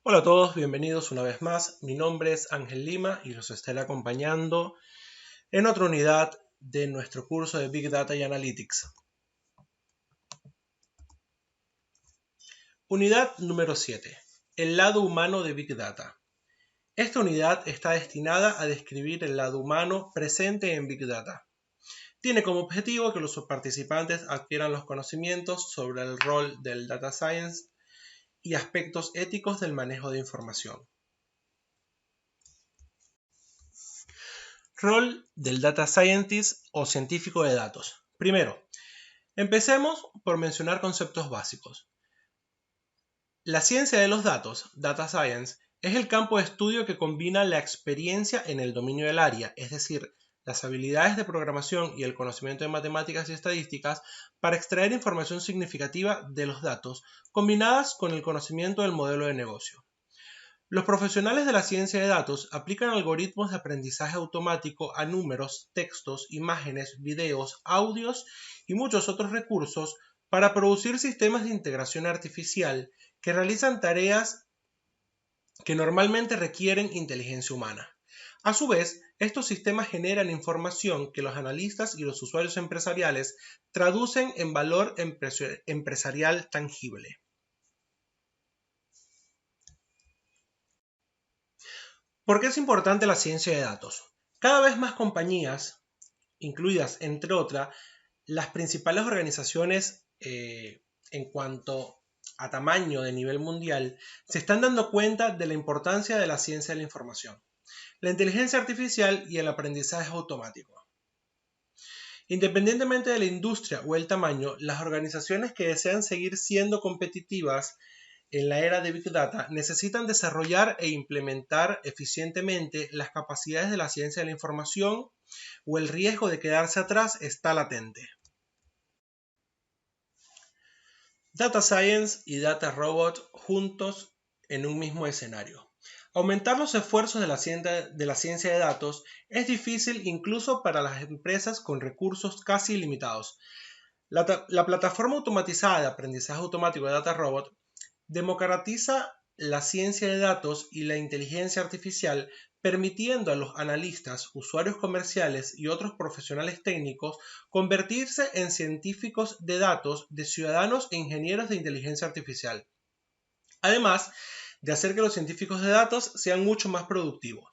Hola a todos, bienvenidos una vez más. Mi nombre es Ángel Lima y los estaré acompañando en otra unidad de nuestro curso de Big Data y Analytics. Unidad número 7. El lado humano de Big Data. Esta unidad está destinada a describir el lado humano presente en Big Data. Tiene como objetivo que los participantes adquieran los conocimientos sobre el rol del Data Science y aspectos éticos del manejo de información. Rol del Data Scientist o científico de datos. Primero, empecemos por mencionar conceptos básicos. La ciencia de los datos, Data Science, es el campo de estudio que combina la experiencia en el dominio del área, es decir, las habilidades de programación y el conocimiento de matemáticas y estadísticas para extraer información significativa de los datos, combinadas con el conocimiento del modelo de negocio. Los profesionales de la ciencia de datos aplican algoritmos de aprendizaje automático a números, textos, imágenes, videos, audios y muchos otros recursos para producir sistemas de integración artificial que realizan tareas que normalmente requieren inteligencia humana. A su vez, estos sistemas generan información que los analistas y los usuarios empresariales traducen en valor empresarial tangible. ¿Por qué es importante la ciencia de datos? Cada vez más compañías, incluidas entre otras las principales organizaciones en cuanto a tamaño de nivel mundial, se están dando cuenta de la importancia de la ciencia de la información, la inteligencia artificial y el aprendizaje automático. Independientemente de la industria o el tamaño, las organizaciones que desean seguir siendo competitivas en la era de Big Data necesitan desarrollar e implementar eficientemente las capacidades de la ciencia de la información o el riesgo de quedarse atrás está latente. Data Science y Data Robot juntos en un mismo escenario. Aumentar los esfuerzos de la ciencia de datos es difícil incluso para las empresas con recursos casi ilimitados. La plataforma automatizada de aprendizaje automático de Data Robot democratiza la ciencia de datos y la inteligencia artificial, permitiendo a los analistas, usuarios comerciales y otros profesionales técnicos convertirse en científicos de datos, de ciudadanos e ingenieros de inteligencia artificial. Además de hacer que los científicos de datos sean mucho más productivos.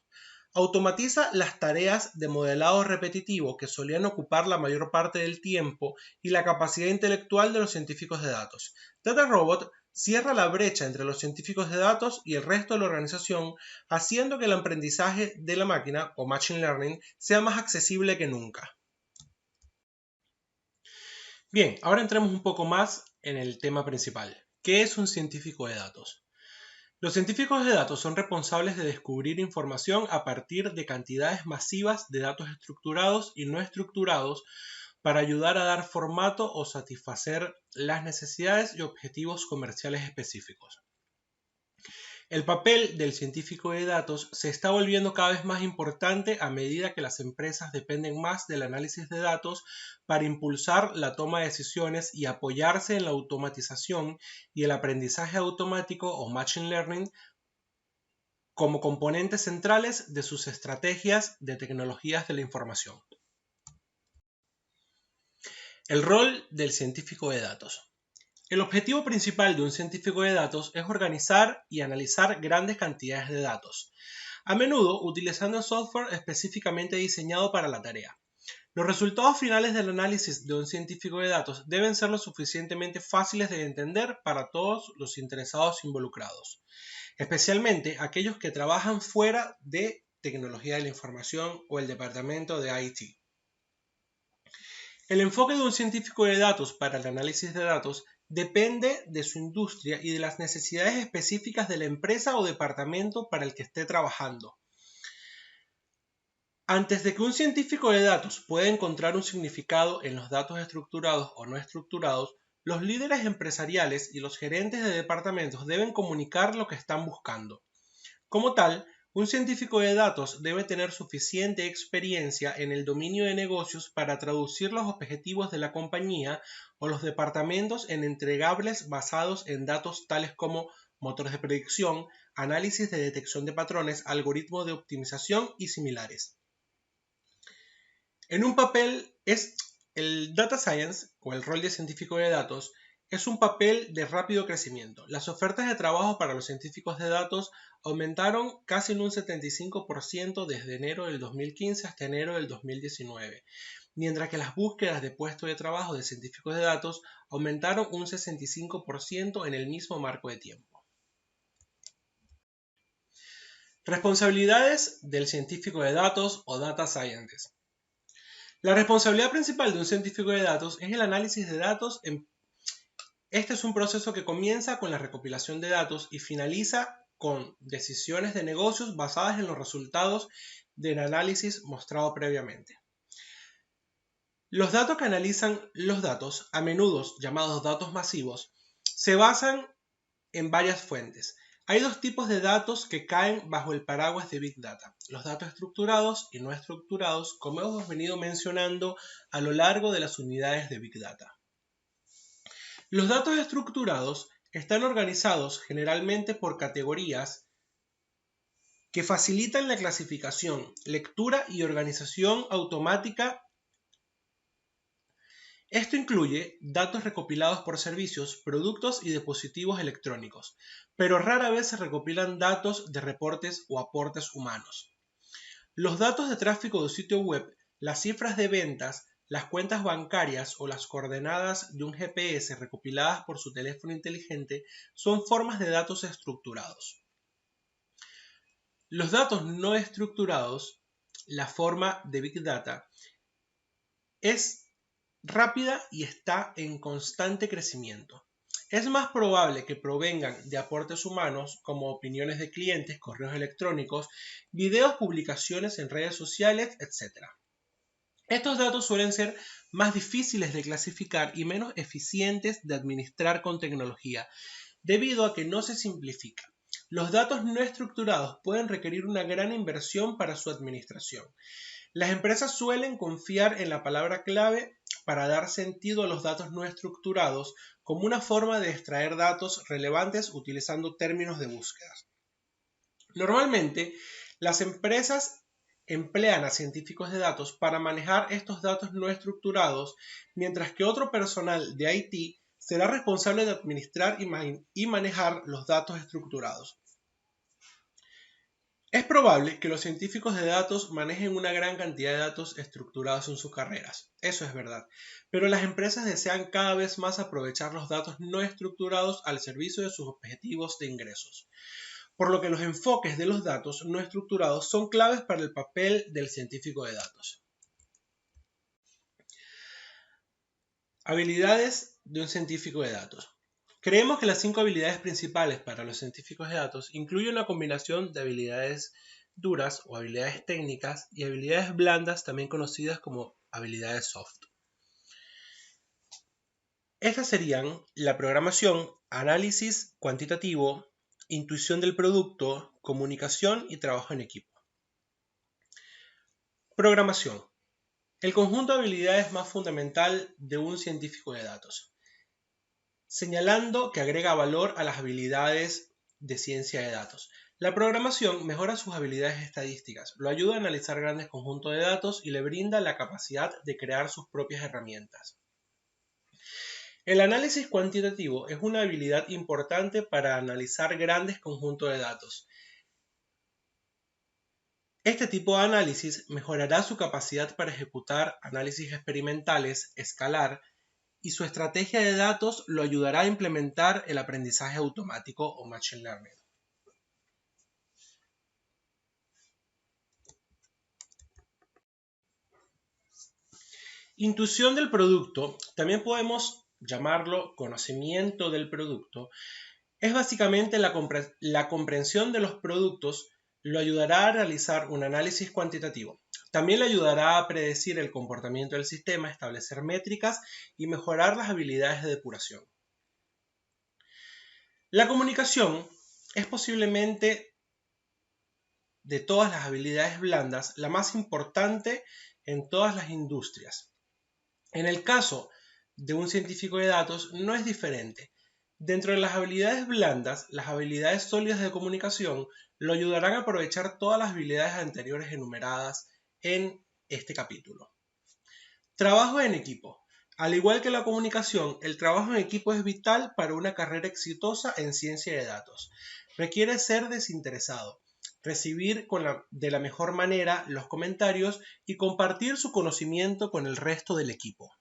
Automatiza las tareas de modelado repetitivo que solían ocupar la mayor parte del tiempo y la capacidad intelectual de los científicos de datos. Data Robot cierra la brecha entre los científicos de datos y el resto de la organización, haciendo que el aprendizaje de la máquina o Machine Learning sea más accesible que nunca. Bien, ahora entremos un poco más en el tema principal. ¿Qué es un científico de datos? Los científicos de datos son responsables de descubrir información a partir de cantidades masivas de datos estructurados y no estructurados para ayudar a dar formato o satisfacer las necesidades y objetivos comerciales específicos. El papel del científico de datos se está volviendo cada vez más importante a medida que las empresas dependen más del análisis de datos para impulsar la toma de decisiones y apoyarse en la automatización y el aprendizaje automático o Machine Learning como componentes centrales de sus estrategias de tecnologías de la información. El rol del científico de datos. El objetivo principal de un científico de datos es organizar y analizar grandes cantidades de datos, a menudo utilizando software específicamente diseñado para la tarea. Los resultados finales del análisis de un científico de datos deben ser lo suficientemente fáciles de entender para todos los interesados involucrados, especialmente aquellos que trabajan fuera de tecnología de la información o el departamento de IT. El enfoque de un científico de datos para el análisis de datos depende de su industria y de las necesidades específicas de la empresa o departamento para el que esté trabajando. Antes de que un científico de datos pueda encontrar un significado en los datos estructurados o no estructurados, los líderes empresariales y los gerentes de departamentos deben comunicar lo que están buscando. Como tal, un científico de datos debe tener suficiente experiencia en el dominio de negocios para traducir los objetivos de la compañía o los departamentos en entregables basados en datos tales como motores de predicción, análisis de detección de patrones, algoritmos de optimización y similares. En un papel el data science o el rol de científico de datos es un papel de rápido crecimiento. Las ofertas de trabajo para los científicos de datos aumentaron casi en un 75% desde enero del 2015 hasta enero del 2019, mientras que las búsquedas de puestos de trabajo de científicos de datos aumentaron un 65% en el mismo marco de tiempo. Responsabilidades del científico de datos o data scientist. La responsabilidad principal de un científico de datos es el análisis de datos. Este es un proceso que comienza con la recopilación de datos y finaliza con decisiones de negocios basadas en los resultados del análisis mostrado previamente. Los datos que analizan los datos, a menudo llamados datos masivos, se basan en varias fuentes. Hay dos tipos de datos que caen bajo el paraguas de Big Data: los datos estructurados y no estructurados, como hemos venido mencionando a lo largo de las unidades de Big Data. Los datos estructurados están organizados generalmente por categorías que facilitan la clasificación, lectura y organización automática. Esto incluye datos recopilados por servicios, productos y dispositivos electrónicos, pero rara vez se recopilan datos de reportes o aportes humanos. Los datos de tráfico de sitio web, las cifras de ventas, las cuentas bancarias o las coordenadas de un GPS recopiladas por su teléfono inteligente son formas de datos estructurados. Los datos no estructurados, la forma de Big Data, es rápida y está en constante crecimiento. Es más probable que provengan de aportes humanos como opiniones de clientes, correos electrónicos, videos, publicaciones en redes sociales, etc. Estos datos suelen ser más difíciles de clasificar y menos eficientes de administrar con tecnología, debido a que no se simplifica. Los datos no estructurados pueden requerir una gran inversión para su administración. Las empresas suelen confiar en la palabra clave para dar sentido a los datos no estructurados como una forma de extraer datos relevantes utilizando términos de búsqueda. Normalmente, las empresas emplean a científicos de datos para manejar estos datos no estructurados, mientras que otro personal de IT será responsable de administrar y manejar los datos estructurados. Es probable que los científicos de datos manejen una gran cantidad de datos estructurados en sus carreras, eso es verdad, pero las empresas desean cada vez más aprovechar los datos no estructurados al servicio de sus objetivos de ingresos, por lo que los enfoques de los datos no estructurados son claves para el papel del científico de datos. Habilidades de un científico de datos. Creemos que las 5 habilidades principales para los científicos de datos incluyen una combinación de habilidades duras o habilidades técnicas y habilidades blandas, también conocidas como habilidades soft. Estas serían la programación, análisis cuantitativo, intuición del producto, comunicación y trabajo en equipo. Programación. El conjunto de habilidades más fundamental de un científico de datos, señalando que agrega valor a las habilidades de ciencia de datos. La programación mejora sus habilidades estadísticas, lo ayuda a analizar grandes conjuntos de datos y le brinda la capacidad de crear sus propias herramientas. El análisis cuantitativo es una habilidad importante para analizar grandes conjuntos de datos. Este tipo de análisis mejorará su capacidad para ejecutar análisis experimentales, escalar, y su estrategia de datos lo ayudará a implementar el aprendizaje automático o Machine Learning. Intuición del producto, también podemos llamarlo conocimiento del producto, es básicamente la comprensión de los productos. Lo ayudará a realizar un análisis cuantitativo. También le ayudará a predecir el comportamiento del sistema, establecer métricas y mejorar las habilidades de depuración. La comunicación es posiblemente, de todas las habilidades blandas, la más importante en todas las industrias. En el caso de un científico de datos no es diferente, Dentro de las habilidades blandas, las habilidades sólidas de comunicación lo ayudarán a aprovechar todas las habilidades anteriores enumeradas en este capítulo. Trabajo en equipo. Al igual que la comunicación, el trabajo en equipo es vital para una carrera exitosa en ciencia de datos. Requiere ser desinteresado, recibir de la mejor manera los comentarios y compartir su conocimiento con el resto del equipo.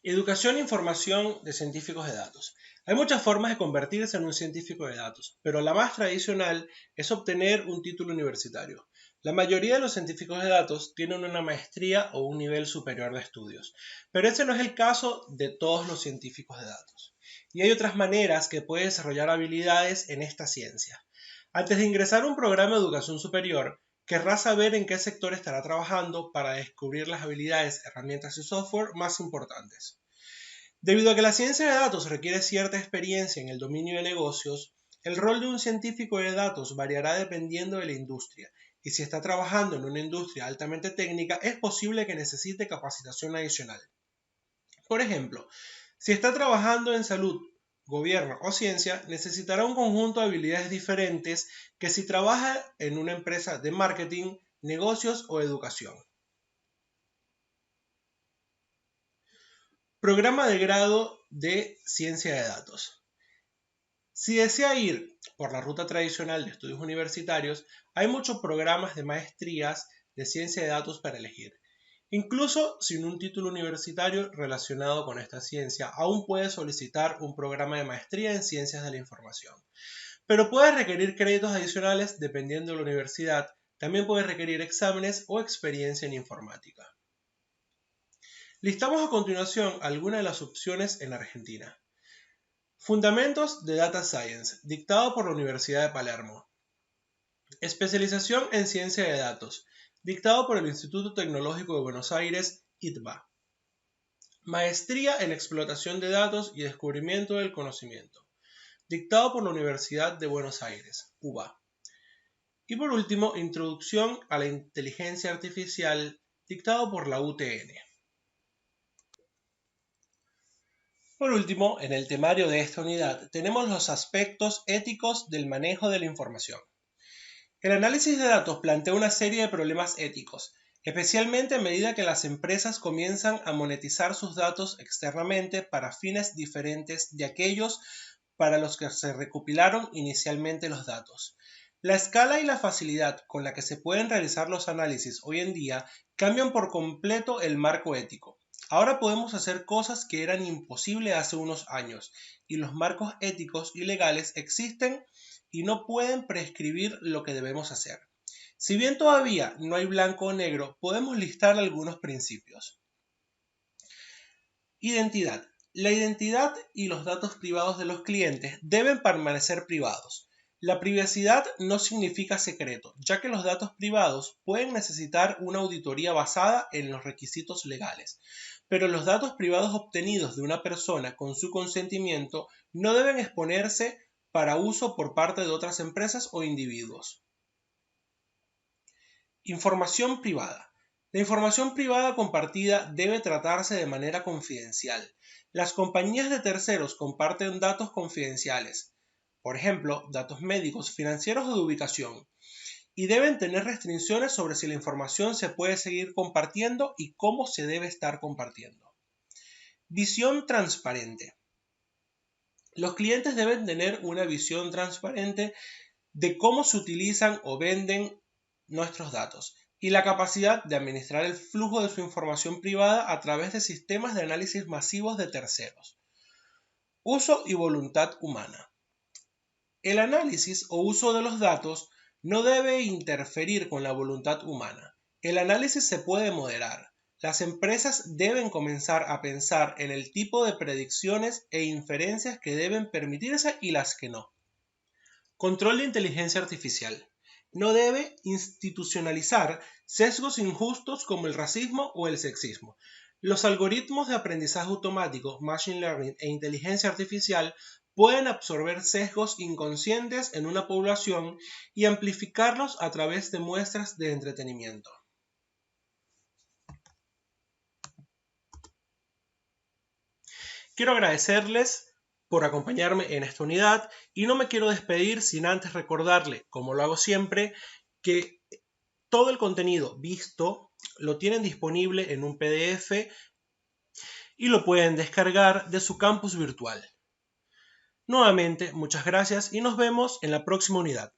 Educación e información de científicos de datos. Hay muchas formas de convertirse en un científico de datos, pero la más tradicional es obtener un título universitario. La mayoría de los científicos de datos tienen una maestría o un nivel superior de estudios, pero ese no es el caso de todos los científicos de datos. Y hay otras maneras que pueden desarrollar habilidades en esta ciencia. Antes de ingresar a un programa de educación superior, querrá saber en qué sector estará trabajando para descubrir las habilidades, herramientas y software más importantes. Debido a que la ciencia de datos requiere cierta experiencia en el dominio de negocios, el rol de un científico de datos variará dependiendo de la industria, y si está trabajando en una industria altamente técnica, es posible que necesite capacitación adicional. Por ejemplo, si está trabajando en salud, gobierno o ciencia, necesitará un conjunto de habilidades diferentes que si trabaja en una empresa de marketing, negocios o educación. Programa de grado de ciencia de datos. Si desea ir por la ruta tradicional de estudios universitarios, hay muchos programas de maestrías de ciencia de datos para elegir. Incluso sin un título universitario relacionado con esta ciencia, aún puede solicitar un programa de maestría en ciencias de la información. Pero puede requerir créditos adicionales dependiendo de la universidad. También puede requerir exámenes o experiencia en informática. Listamos a continuación algunas de las opciones en Argentina. Fundamentos de Data Science, dictado por la Universidad de Palermo. Especialización en Ciencia de Datos, dictado por el Instituto Tecnológico de Buenos Aires, ITBA. Maestría en Explotación de Datos y Descubrimiento del Conocimiento, dictado por la Universidad de Buenos Aires, UBA. Y por último, Introducción a la Inteligencia Artificial, dictado por la UTN. Por último, en el temario de esta unidad tenemos los aspectos éticos del manejo de la información. El análisis de datos plantea una serie de problemas éticos, especialmente a medida que las empresas comienzan a monetizar sus datos externamente para fines diferentes de aquellos para los que se recopilaron inicialmente los datos. La escala y la facilidad con la que se pueden realizar los análisis hoy en día cambian por completo el marco ético. Ahora podemos hacer cosas que eran imposibles hace unos años, y los marcos éticos y legales existen y no pueden prescribir lo que debemos hacer. Si bien todavía no hay blanco o negro, podemos listar algunos principios. Identidad. La identidad y los datos privados de los clientes deben permanecer privados. La privacidad no significa secreto, ya que los datos privados pueden necesitar una auditoría basada en los requisitos legales, pero los datos privados obtenidos de una persona con su consentimiento no deben exponerse para uso por parte de otras empresas o individuos. Información privada. La información privada compartida debe tratarse de manera confidencial. Las compañías de terceros comparten datos confidenciales, por ejemplo, datos médicos, financieros o de ubicación, y deben tener restricciones sobre si la información se puede seguir compartiendo y cómo se debe estar compartiendo. Visión transparente. Los clientes deben tener una visión transparente de cómo se utilizan o venden nuestros datos y la capacidad de administrar el flujo de su información privada a través de sistemas de análisis masivos de terceros. Uso y voluntad humana. El análisis o uso de los datos no debe interferir con la voluntad humana. El análisis se puede moderar. Las empresas deben comenzar a pensar en el tipo de predicciones e inferencias que deben permitirse y las que no. Control de inteligencia artificial. No debe institucionalizar sesgos injustos como el racismo o el sexismo. Los algoritmos de aprendizaje automático, machine learning e inteligencia artificial pueden absorber sesgos inconscientes en una población y amplificarlos a través de muestras de entretenimiento. Quiero agradecerles por acompañarme en esta unidad y no me quiero despedir sin antes recordarle, como lo hago siempre, que todo el contenido visto lo tienen disponible en un PDF y lo pueden descargar de su campus virtual. Nuevamente, muchas gracias y nos vemos en la próxima unidad.